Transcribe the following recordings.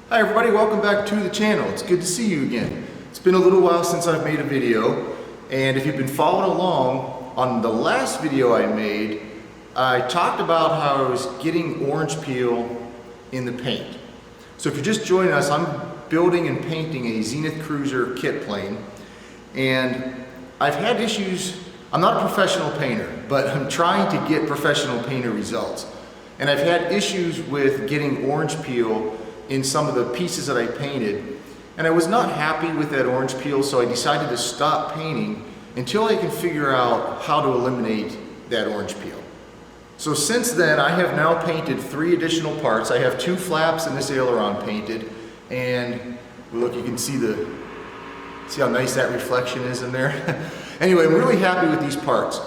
Hi everybody, welcome back to the channel. It's good to see you again. It's been a little while since I've made a video, and if you've been following along, on the last video I made, I talked about how I was getting orange peel in the paint. So if you're just joining us, I'm building and painting a Zenith Cruzer Kitplane, and I've had issues. I'm not a professional painter, but I'm trying to get professional painter results. And I've had issues with getting orange peel in some of the pieces that I painted, and I was not happy with that orange peel, so I decided to stop painting until I can figure out how to eliminate that orange peel. So since then, I have now painted 3 additional parts. I have 2 flaps and this aileron painted, and look, you can see how nice that reflection is in there. Anyway, I'm really happy with these parts.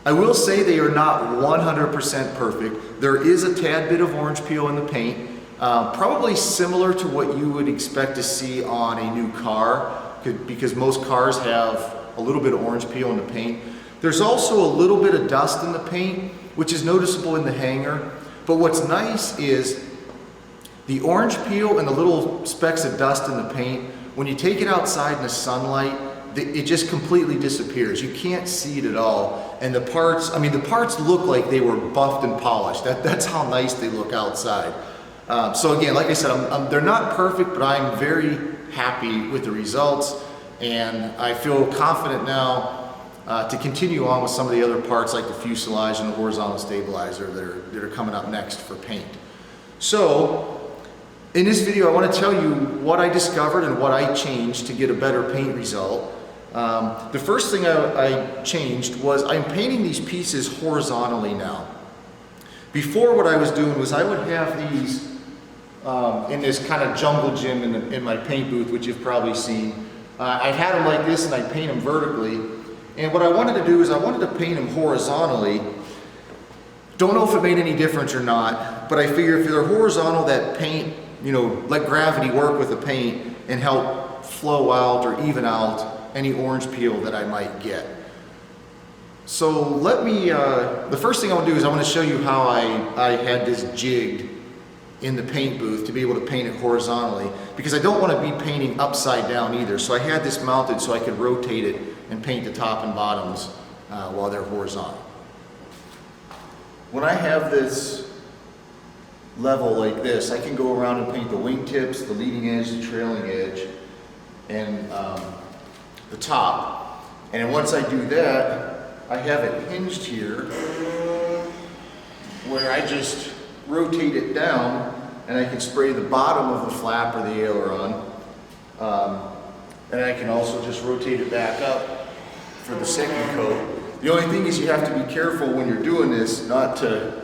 I will say they are not 100% perfect. There is a tad bit of orange peel in the paint. Probably similar to what you would expect to see on a new car, because most cars have a little bit of orange peel in the paint. There's also a little bit of dust in the paint, which is noticeable in the hanger. But what's nice is the orange peel and the little specks of dust in the paint, when you take it outside in the sunlight, it just completely disappears. You can't see it at all. And the parts, the parts look like they were buffed and polished. That's how nice they look outside. So again, like I said, they're not perfect, but I'm very happy with the results, and I feel confident now to continue on with some of the other parts like the fuselage and the horizontal stabilizer that are coming up next for paint. So in this video, I want to tell you what I discovered and what I changed to get a better paint result. The first thing I changed was I'm painting these pieces horizontally now. Before, what I was doing was I would have these in this kind of jungle gym in my paint booth, which you've probably seen. I've had them like this, and I paint them vertically. And what I wanted to do is I wanted to paint them horizontally. Don't know if it made any difference or not, but I figure if they're horizontal, that paint, let gravity work with the paint and help flow out or even out any orange peel that I might get. So the first thing I want to do is I want to show you how I had this jigged in the paint booth to be able to paint it horizontally, because I don't want to be painting upside down either. So I had this mounted so I could rotate it and paint the top and bottoms while they're horizontal. When I have this level like this, I can go around and paint the wingtips, the leading edge, the trailing edge, and the top. And then once I do that, I have it hinged here where I just rotate it down, and I can spray the bottom of the flap or the aileron, and I can also just rotate it back up for the second coat. The only thing is you have to be careful when you're doing this not to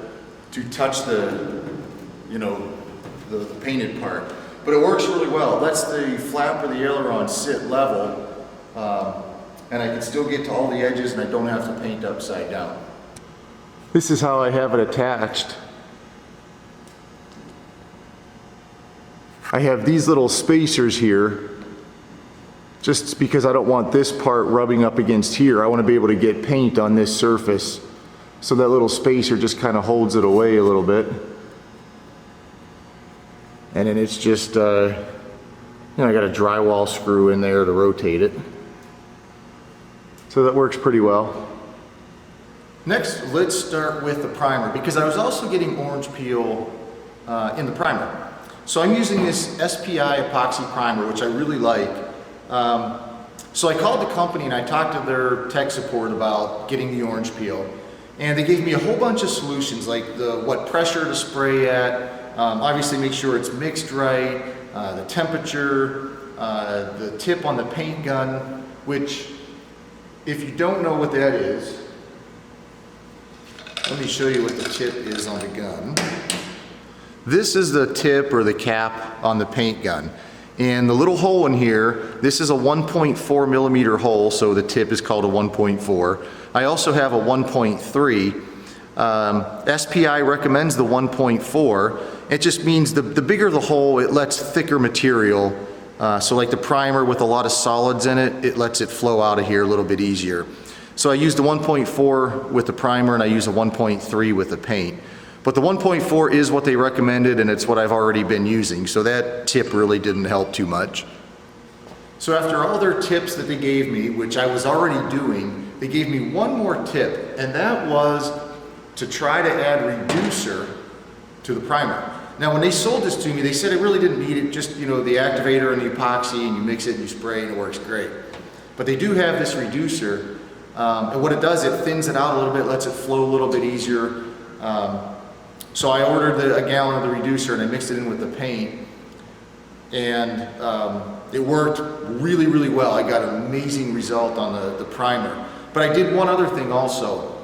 touch the painted part, but it works really well. It lets the flap or the aileron sit level, and I can still get to all the edges, and I don't have to paint upside down. This is how I have it attached. I have these little spacers here just because I don't want this part rubbing up against here. I want to be able to get paint on this surface, so that little spacer just kind of holds it away a little bit. And then it's just, I got a drywall screw in there to rotate it. So that works pretty well. Next, let's start with the primer, because I was also getting orange peel in the primer. So I'm using this SPI epoxy primer, which I really like. So I called the company and I talked to their tech support about getting the orange peel. And they gave me a whole bunch of solutions, like what pressure to spray at, obviously make sure it's mixed right, the temperature, the tip on the paint gun, which, if you don't know what that is, let me show you what the tip is on the gun. This is the tip or the cap on the paint gun. And the little hole in here, this is a 1.4 millimeter hole, so the tip is called a 1.4. I also have a 1.3. SPI recommends the 1.4. It just means the bigger the hole, it lets thicker material. So like the primer with a lot of solids in it, it lets it flow out of here a little bit easier. So I used the 1.4 with the primer, and I use a 1.3 with the paint. But the 1.4 is what they recommended, and it's what I've already been using, so that tip really didn't help too much. So after all their tips that they gave me, which I was already doing, they gave me one more tip, and that was to try to add reducer to the primer. Now when they sold this to me, they said it really didn't need it, just, you know, the activator and the epoxy, and you mix it and you spray and it works great. But they do have this reducer, and what it does, it thins it out a little bit, lets it flow a little bit easier. So I ordered a gallon of the reducer and I mixed it in with the paint, and it worked really, really well. I got an amazing result on the primer. But I did one other thing also.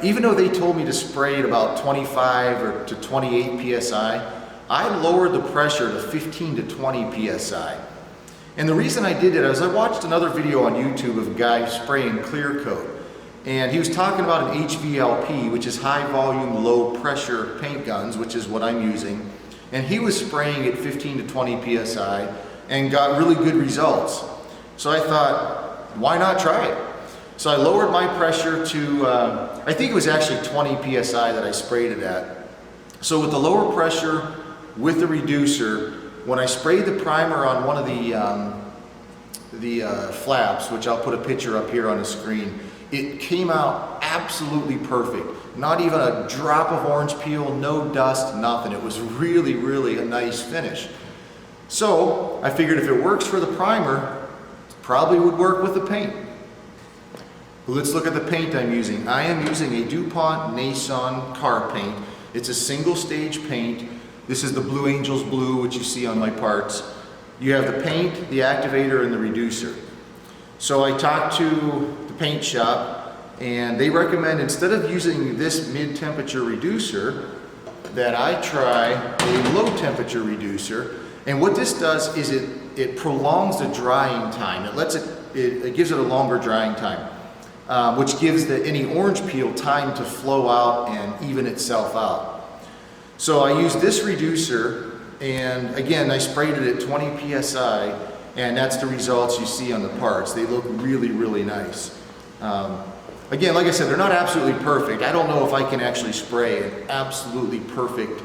Even though they told me to spray at about 25 or to 28 psi, I lowered the pressure to 15 to 20 psi. And the reason I did it is I watched another video on YouTube of a guy spraying clear coat. And he was talking about an HVLP, which is high volume, low pressure paint guns, which is what I'm using. And he was spraying at 15 to 20 psi and got really good results. So I thought, why not try it? So I lowered my pressure to, I think it was actually 20 psi that I sprayed it at. So with the lower pressure, with the reducer, when I sprayed the primer on one of the flaps, which I'll put a picture up here on the screen, it came out absolutely perfect. Not even a drop of orange peel, no dust, nothing. It was really, really a nice finish. So I figured if it works for the primer, it probably would work with the paint. But let's look at the paint I'm using. I am using a DuPont Nason car paint. It's a single stage paint. This is the Blue Angels blue, which you see on my parts. You have the paint, the activator, and the reducer. So I talked to the paint shop, and they recommend, instead of using this mid-temperature reducer, that I try a low-temperature reducer. And what this does is it prolongs the drying time. It gives it a longer drying time, which gives any orange peel time to flow out and even itself out. So I used this reducer, and again, I sprayed it at 20 psi, and that's the results you see on the parts. They look really, really nice. Again, like I said, they're not absolutely perfect. I don't know if I can actually spray an absolutely perfect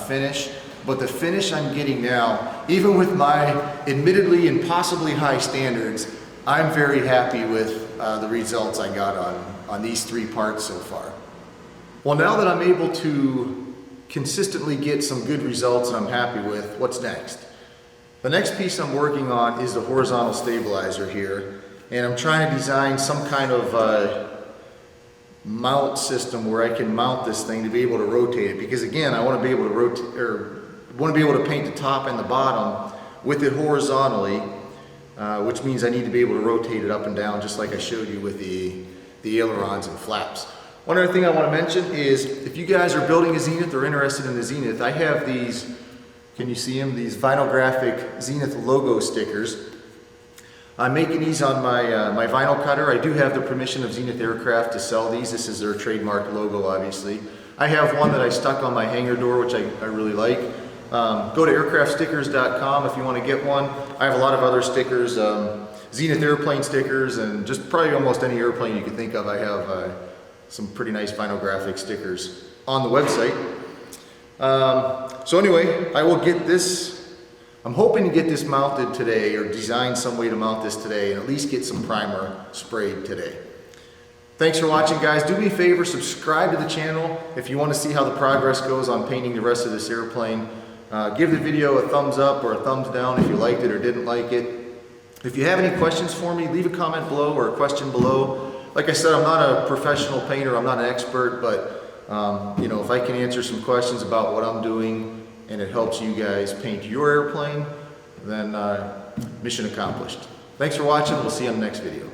finish, but the finish I'm getting now, even with my admittedly impossibly high standards, I'm very happy with the results I got on these three parts so far. Well, now that I'm able to consistently get some good results and I'm happy with, what's next? The next piece I'm working on is the horizontal stabilizer here, and I'm trying to design some kind of mount system where I can mount this thing to be able to rotate it, because again, I want to be able to rotate, or want to be able to paint the top and the bottom with it horizontally, which means I need to be able to rotate it up and down just like I showed you with the ailerons and flaps. One other thing I want to mention is, if you guys are building a Zenith or interested in the Zenith, I have these, can you see them? These vinyl graphic Zenith logo stickers. I'm making these on my vinyl cutter. I do have the permission of Zenith Aircraft to sell these. This is their trademark logo, obviously. I have one that I stuck on my hangar door, which I really like. Go to aircraftstickers.com if you want to get one. I have a lot of other stickers, Zenith airplane stickers, and just probably almost any airplane you can think of. I have some pretty nice vinyl graphic stickers on the website. So anyway, I will get this, I'm hoping to get this mounted today, or design some way to mount this today, and at least get some primer sprayed today. Thanks for watching, guys. Do me a favor, subscribe to the channel if you want to see how the progress goes on painting the rest of this airplane. Give the video a thumbs up or a thumbs down if you liked it or didn't like it. If you have any questions for me, leave a comment below or a question below. Like I said, I'm not a professional painter, I'm not an expert, but you know, if I can answer some questions about what I'm doing and it helps you guys paint your airplane, then mission accomplished. Thanks for watching. We'll see you on the next video.